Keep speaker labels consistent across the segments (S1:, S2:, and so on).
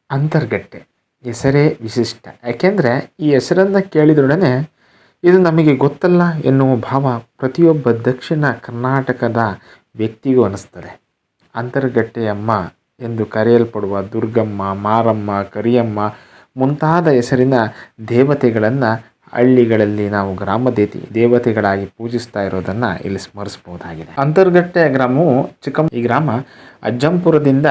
S1: ಅಂತರ್ಗಟ್ಟೆ ಹೆಸರೇ ವಿಶಿಷ್ಟ. ಯಾಕೆಂದರೆ ಈ ಹೆಸರನ್ನು ಕೇಳಿದೊಡನೆ ಇದು ನಮಗೆ ಗೊತ್ತಲ್ಲ ಎನ್ನುವ ಭಾವ ಪ್ರತಿಯೊಬ್ಬ ದಕ್ಷಿಣ ಕರ್ನಾಟಕದ ವ್ಯಕ್ತಿಗೂ ಅನ್ನಿಸ್ತದೆ. ಅಂತರ್ಗಟ್ಟೆಯಮ್ಮ ಎಂದು ಕರೆಯಲ್ಪಡುವ ದುರ್ಗಮ್ಮ, ಮಾರಮ್ಮ, ಕರಿಯಮ್ಮ ಮುಂತಾದ ಹೆಸರಿನ ದೇವತೆಗಳನ್ನು ಹಳ್ಳಿಗಳಲ್ಲಿ ನಾವು ಗ್ರಾಮ ದೇವತೆಗಳಾಗಿ ಪೂಜಿಸ್ತಾ ಇರೋದನ್ನು ಇಲ್ಲಿ ಸ್ಮರಿಸ್ಬೋದಾಗಿದೆ. ಅಂತರ್ಗಟ್ಟೆ ಗ್ರಾಮವು ಈ ಗ್ರಾಮ ಅಜ್ಜಂಪುರದಿಂದ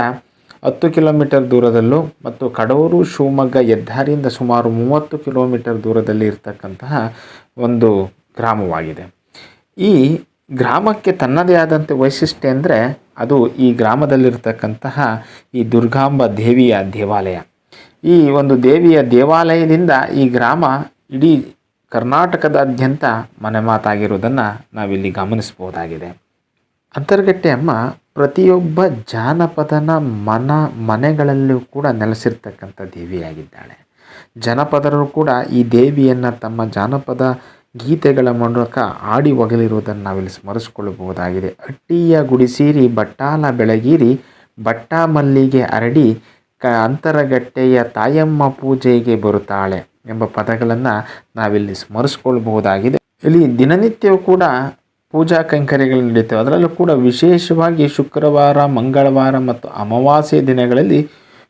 S1: 10 ಕಿಲೋಮೀಟರ್ ದೂರದಲ್ಲೂ ಮತ್ತು ಕಡೂರು ಶಿವಮೊಗ್ಗ ಹೆದ್ದಾರಿಯಿಂದ ಸುಮಾರು 30 ಕಿಲೋಮೀಟರ್ ದೂರದಲ್ಲಿ ಇರತಕ್ಕಂತಹ ಒಂದು ಗ್ರಾಮವಾಗಿದೆ. ಈ ಗ್ರಾಮಕ್ಕೆ ತನ್ನದೇ ಆದಂಥ ವೈಶಿಷ್ಟ್ಯ ಅಂದರೆ ಅದು ಈ ಗ್ರಾಮದಲ್ಲಿರ್ತಕ್ಕಂತಹ ಈ ದುರ್ಗಾಂಬ ದೇವಿಯ ದೇವಾಲಯ. ಈ ಒಂದು ದೇವಿಯ ದೇವಾಲಯದಿಂದ ಈ ಗ್ರಾಮ ಇಡೀ ಕರ್ನಾಟಕದಾದ್ಯಂತ ಮನೆ ಮಾತಾಗಿರುವುದನ್ನು ನಾವಿಲ್ಲಿ ಗಮನಿಸ್ಬೋದಾಗಿದೆ. ಅಂತರ್ಗಟ್ಟೆ ಅಮ್ಮ ಪ್ರತಿಯೊಬ್ಬ ಜಾನಪದನ ಮನೆಗಳಲ್ಲೂ ಕೂಡ ನೆಲೆಸಿರ್ತಕ್ಕಂಥ ದೇವಿಯಾಗಿದ್ದಾಳೆ. ಜನಪದರು ಕೂಡ ಈ ದೇವಿಯನ್ನು ತಮ್ಮ ಜಾನಪದ ಗೀತೆಗಳ ಮೂಲಕ ಹಾಡಿ ಒಗಲಿರುವುದನ್ನು ನಾವಿಲ್ಲಿ ಸ್ಮರಿಸಿಕೊಳ್ಳಬಹುದಾಗಿದೆ. ಅಟ್ಟಿಯ ಗುಡಿಸೀರಿ ಬಟ್ಟಾಲ ಬೆಳಗಿರಿ ಬಟ್ಟ ಮಲ್ಲಿಗೆ ಅರಡಿ ಅಂತರಗಟ್ಟೆಯ ತಾಯಮ್ಮ ಪೂಜೆಗೆ ಬರುತ್ತಾಳೆ ಎಂಬ ಪದಗಳನ್ನು ನಾವಿಲ್ಲಿ ಸ್ಮರಿಸ್ಕೊಳ್ಬಹುದಾಗಿದೆ. ಇಲ್ಲಿ ದಿನನಿತ್ಯವೂ ಕೂಡ ಪೂಜಾ ಕೈಂಕರ್ಯಗಳು ನಡೀತವೆ. ಅದರಲ್ಲೂ ಕೂಡ ವಿಶೇಷವಾಗಿ ಶುಕ್ರವಾರ, ಮಂಗಳವಾರ ಮತ್ತು ಅಮಾವಾಸ್ಯೆ ದಿನಗಳಲ್ಲಿ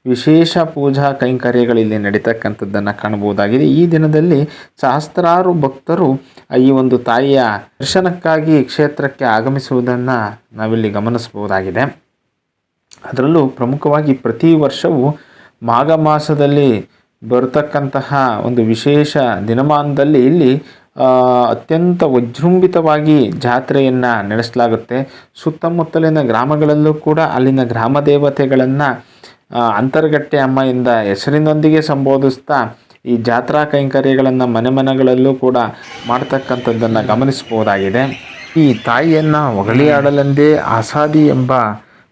S1: ವಿಶೇಷ ಪೂಜಾ ಕೈಂಕರ್ಯಗಳು ಇಲ್ಲಿ ನಡೀತಕ್ಕಂಥದ್ದನ್ನು ಕಾಣಬಹುದಾಗಿದೆ. ಈ ದಿನದಲ್ಲಿ ಸಹಸ್ರಾರು ಭಕ್ತರು ಈ ಒಂದು ತಾಯಿಯ ದರ್ಶನಕ್ಕಾಗಿ ಕ್ಷೇತ್ರಕ್ಕೆ ಆಗಮಿಸುವುದನ್ನು ನಾವಿಲ್ಲಿ ಗಮನಿಸಬಹುದಾಗಿದೆ. ಅದರಲ್ಲೂ ಪ್ರಮುಖವಾಗಿ ಪ್ರತಿ ವರ್ಷವೂ ಮಾಘ ಮಾಸದಲ್ಲಿ ಬರತಕ್ಕಂತಹ ಒಂದು ವಿಶೇಷ ದಿನಮಾನದಲ್ಲಿ ಇಲ್ಲಿ ಅತ್ಯಂತ ವಿಜೃಂಭಿತವಾಗಿ ಜಾತ್ರೆಯನ್ನು ನಡೆಸಲಾಗುತ್ತೆ. ಸುತ್ತಮುತ್ತಲಿನ ಗ್ರಾಮಗಳಲ್ಲೂ ಕೂಡ ಅಲ್ಲಿನ ಗ್ರಾಮ ದೇವತೆಗಳನ್ನು ಅಂತರ್ಗಟ್ಟೆ ಅಮ್ಮ ಎಂದ ಹೆಸರಿನೊಂದಿಗೆ ಸಂಬೋಧಿಸ್ತಾ ಈ ಜಾತ್ರಾ ಕೈಂಕರ್ಯಗಳನ್ನು ಮನೆಗಳಲ್ಲೂ ಕೂಡ ಮಾಡ್ತಕ್ಕಂಥದ್ದನ್ನು ಗಮನಿಸಬಹುದಾಗಿದೆ. ಈ ತಾಯಿಯನ್ನು ಹೊಗಳಿಯಾಡಲೆಂದೇ ಆಸಾದಿ ಎಂಬ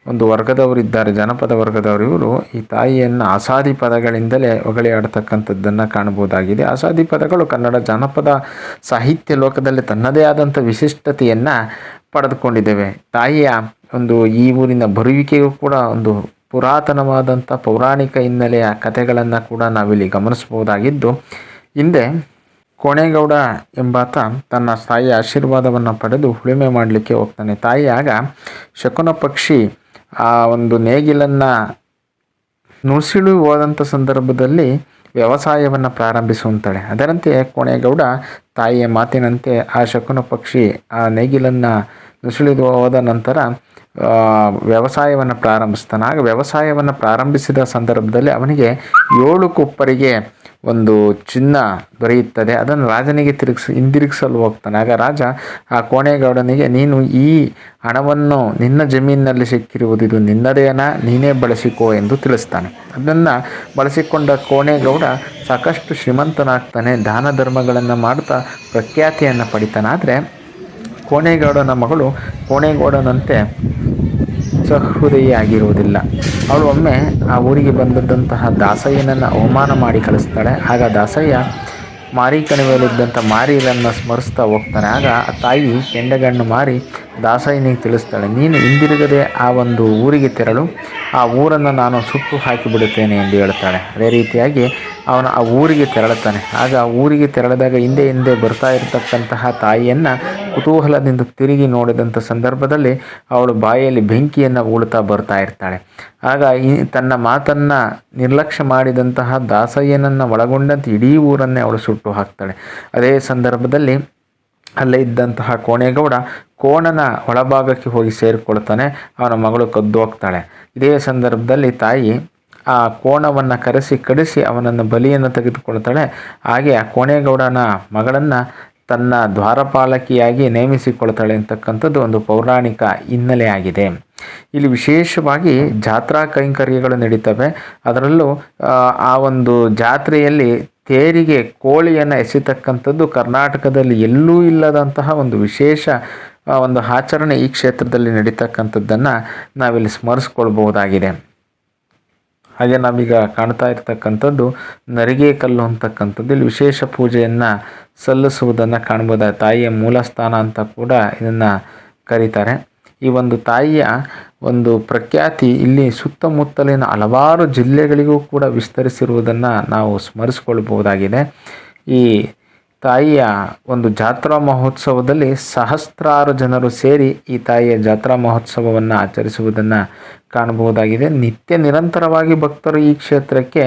S1: ಒಂದು ವರ್ಗದವರಿದ್ದಾರೆ, ಜನಪದ ವರ್ಗದವರು. ಇವರು ಈ ತಾಯಿಯನ್ನು ಆಸಾದಿ ಪದಗಳಿಂದಲೇ ಹೊಗಳಿಯಾಡ್ತಕ್ಕಂಥದ್ದನ್ನು ಕಾಣಬಹುದಾಗಿದೆ. ಆಸಾದಿ ಪದಗಳು ಕನ್ನಡ ಜಾನಪದ ಸಾಹಿತ್ಯ ಲೋಕದಲ್ಲಿ ತನ್ನದೇ ಆದಂಥ ವಿಶಿಷ್ಟತೆಯನ್ನು ಪಡೆದುಕೊಂಡಿದ್ದೇವೆ. ತಾಯಿಯ ಒಂದು ಈ ಊರಿನ ಬರುವಿಕೆಯೂ ಕೂಡ ಒಂದು ಪುರಾತನವಾದಂಥ ಪೌರಾಣಿಕ ಹಿನ್ನೆಲೆಯ ಕಥೆಗಳನ್ನು ಕೂಡ ನಾವಿಲ್ಲಿ ಗಮನಿಸಬಹುದಾಗಿದ್ದು, ಹಿಂದೆ ಕೋಣೇಗೌಡ ಎಂಬಾತ ತನ್ನ ತಾಯಿಯ ಆಶೀರ್ವಾದವನ್ನು ಪಡೆದು ಉಳುಮೆ ಮಾಡಲಿಕ್ಕೆ ಹೋಗ್ತಾನೆ. ತಾಯಿ ಆಗ ಶಕುನ ಪಕ್ಷಿ ಆ ಒಂದು ನೇಗಿಲನ್ನು ನುಸಿಳು ಹೋದಂಥ ಸಂದರ್ಭದಲ್ಲಿ ವ್ಯವಸಾಯವನ್ನು ಪ್ರಾರಂಭಿಸುವಂತಾಳೆ. ಅದರಂತೆ ಕೋಣೇಗೌಡ ತಾಯಿಯ ಮಾತಿನಂತೆ ಆ ಶಕುನ ಪಕ್ಷಿ ಆ ನೇಗಿಲನ್ನು ನುಸುಳಿದು ಹೋದ ನಂತರ ವ್ಯವಸಾಯವನ್ನು ಪ್ರಾರಂಭಿಸ್ತಾನೆ. ಆಗ ವ್ಯವಸಾಯವನ್ನು ಪ್ರಾರಂಭಿಸಿದ ಸಂದರ್ಭದಲ್ಲಿ ಅವನಿಗೆ 7 ಕೊಪ್ಪರಿಗೆ ಒಂದು ಚಿನ್ನ ದೊರೆಯುತ್ತದೆ. ಅದನ್ನು ರಾಜನಿಗೆ ಹಿಂದಿರುಗಿಸಲು ಹೋಗ್ತಾನೆ. ಆಗ ರಾಜ ಆ ಕೋಣೇಗೌಡನಿಗೆ, ನೀನು ಈ ಹಣವನ್ನು ನಿನ್ನ ಜಮೀನಿನಲ್ಲಿ ಸಿಕ್ಕಿರುವುದು, ಇದು ನಿನ್ನದೇನ, ನೀನೇ ಬಳಸಿಕೋ ಎಂದು ತಿಳಿಸ್ತಾನೆ. ಅದನ್ನು ಬಳಸಿಕೊಂಡ ಕೋಣೇಗೌಡ ಸಾಕಷ್ಟು ಶ್ರೀಮಂತನಾಗ್ತಾನೆ, ದಾನ ಧರ್ಮಗಳನ್ನು ಮಾಡ್ತಾ ಪ್ರಖ್ಯಾತಿಯನ್ನು ಪಡಿತಾನೆ. ಆದರೆ ಕೋಣೇಗೌಡನ ಮಗಳು ಕೋಣೇಗೌಡನಂತೆ ಸಹೃದಯಿ ಆಗಿರುವುದಿಲ್ಲ. ಅವಳು ಒಮ್ಮೆ ಆ ಊರಿಗೆ ಬಂದದ್ದಂತಹ ದಾಸಯ್ಯನನ್ನು ಅವಮಾನ ಮಾಡಿ ಕಳಿಸ್ತಾಳೆ. ಆಗ ದಾಸಯ್ಯ ಮಾರಿ ಕಣಿವೆಯಲ್ಲಿದ್ದಂಥ ಮಾರಿಯನ್ನು ಸ್ಮರಿಸ್ತಾ ಹೋಗ್ತಾನೆ. ಆಗ ಆ ತಾಯಿ ಕೆಂಡಗಣ್ಣು ಮಾರಿ ದಾಸಯ್ಯನಿಗೆ ತಿಳಿಸ್ತಾಳೆ, ನೀನು ಹಿಂದಿರುಗದೆ ಆ ಒಂದು ಊರಿಗೆ ತೆರಳು, ಆ ಊರನ್ನು ನಾನು ಸುಟ್ಟು ಹಾಕಿಬಿಡುತ್ತೇನೆ ಎಂದು ಹೇಳ್ತಾಳೆ. ಅದೇ ರೀತಿಯಾಗಿ ಅವನು ಆ ಊರಿಗೆ ತೆರಳುತ್ತಾನೆ. ಆಗ ಊರಿಗೆ ತೆರಳಿದಾಗ ಹಿಂದೆ ಬರ್ತಾ ಇರತಕ್ಕಂತಹ ತಾಯಿಯನ್ನು ಕುತೂಹಲದಿಂದ ತಿರುಗಿ ನೋಡಿದಂಥ ಸಂದರ್ಭದಲ್ಲಿ ಅವಳು ಬಾಯಲ್ಲಿ ಬೆಂಕಿಯನ್ನು ಉಳುತ್ತಾ ಬರ್ತಾ ಇರ್ತಾಳೆ. ಆಗ ತನ್ನ ಮಾತನ್ನು ನಿರ್ಲಕ್ಷ್ಯ ಮಾಡಿದಂತಹ ದಾಸಯ್ಯನನ್ನು ಒಳಗೊಂಡಂತೆ ಇಡೀ ಊರನ್ನೇ ಅವಳು ಸುಟ್ಟು ಹಾಕ್ತಾಳೆ. ಅದೇ ಸಂದರ್ಭದಲ್ಲಿ ಅಲ್ಲೇ ಇದ್ದಂತಹ ಕೋಣೇಗೌಡ ಕೋಣನ ಒಳಭಾಗಕ್ಕೆ ಹೋಗಿ ಸೇರಿಕೊಳ್ತಾನೆ. ಅವನ ಮಗಳು ಕದ್ದು ಹೋಗ್ತಾಳೆ. ಇದೇ ಸಂದರ್ಭದಲ್ಲಿ ತಾಯಿ ಆ ಕೋಣವನ್ನು ಕಡಿಸಿ ಅವನನ್ನು ಬಲಿಯನ್ನು ತೆಗೆದುಕೊಳ್ತಾಳೆ. ಹಾಗೆ ಆ ಕೋಣೇಗೌಡನ ಮಗಳನ್ನು ತನ್ನ ದ್ವಾರಪಾಲಕಿಯಾಗಿ ನೇಮಿಸಿಕೊಳ್ತಾಳೆ ಅಂತಕ್ಕಂಥದ್ದು ಒಂದು ಪೌರಾಣಿಕ ಹಿನ್ನೆಲೆ ಆಗಿದೆ. ಇಲ್ಲಿ ವಿಶೇಷವಾಗಿ ಜಾತ್ರಾ ಕೈಂಕರ್ಯಗಳು ನಡೀತವೆ. ಅದರಲ್ಲೂ ಆ ಒಂದು ಜಾತ್ರೆಯಲ್ಲಿ ತೇರಿಗೆ ಕೋಳಿಯನ್ನು ಎಸೆತಕ್ಕಂಥದ್ದು ಕರ್ನಾಟಕದಲ್ಲಿ ಎಲ್ಲೂ ಇಲ್ಲದಂತಹ ಒಂದು ವಿಶೇಷ ಒಂದು ಆಚರಣೆ ಈ ಕ್ಷೇತ್ರದಲ್ಲಿ ನಡೀತಕ್ಕಂಥದ್ದನ್ನು ನಾವಿಲ್ಲಿ ಸ್ಮರಿಸ್ಕೊಳ್ಬಹುದಾಗಿದೆ. ಹಾಗೆ ನಾವೀಗ ಕಾಣ್ತಾ ಇರ್ತಕ್ಕಂಥದ್ದು ನರಿಗೆ ಕಲ್ಲು ಅಂತಕ್ಕಂಥದ್ದು. ಇಲ್ಲಿ ವಿಶೇಷ ಪೂಜೆಯನ್ನು ಸಲ್ಲಿಸುವುದನ್ನು ಕಾಣ್ಬೋದು. ತಾಯಿಯ ಮೂಲಸ್ಥಾನ ಅಂತ ಕೂಡ ಇದನ್ನು ಕರೀತಾರೆ. ಈ ಒಂದು ತಾಯಿಯ ಒಂದು ಪ್ರಖ್ಯಾತಿ ಇಲ್ಲಿ ಸುತ್ತಮುತ್ತಲಿನ ಹಲವಾರು ಜಿಲ್ಲೆಗಳಿಗೂ ಕೂಡ ವಿಸ್ತರಿಸಿರುವುದನ್ನು ನಾವು ಸ್ಮರಿಸ್ಕೊಳ್ಬಹುದಾಗಿದೆ. ಈ ತಾಯಿಯ ಒಂದು ಜಾತ್ರಾ ಮಹೋತ್ಸವದಲ್ಲಿ ಸಹಸ್ರಾರು ಜನರು ಸೇರಿ ಈ ತಾಯಿಯ ಜಾತ್ರಾ ಮಹೋತ್ಸವವನ್ನು ಆಚರಿಸುವುದನ್ನು ಕಾಣಬಹುದಾಗಿದೆ. ನಿತ್ಯ ನಿರಂತರವಾಗಿ ಭಕ್ತರು ಈ ಕ್ಷೇತ್ರಕ್ಕೆ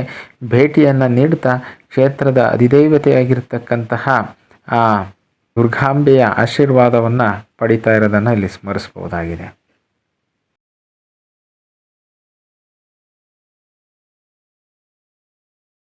S1: ಭೇಟಿಯನ್ನು ನೀಡುತ್ತಾ ಕ್ಷೇತ್ರದ ಅಧಿದೈವತೆಯಾಗಿರ್ತಕ್ಕಂತಹ ಆ ದುರ್ಗಾಂಬೆಯ ಆಶೀರ್ವಾದವನ್ನು ಪಡಿತಾ ಇರೋದನ್ನು ಇಲ್ಲಿ ಸ್ಮರಿಸಬಹುದಾಗಿದೆ.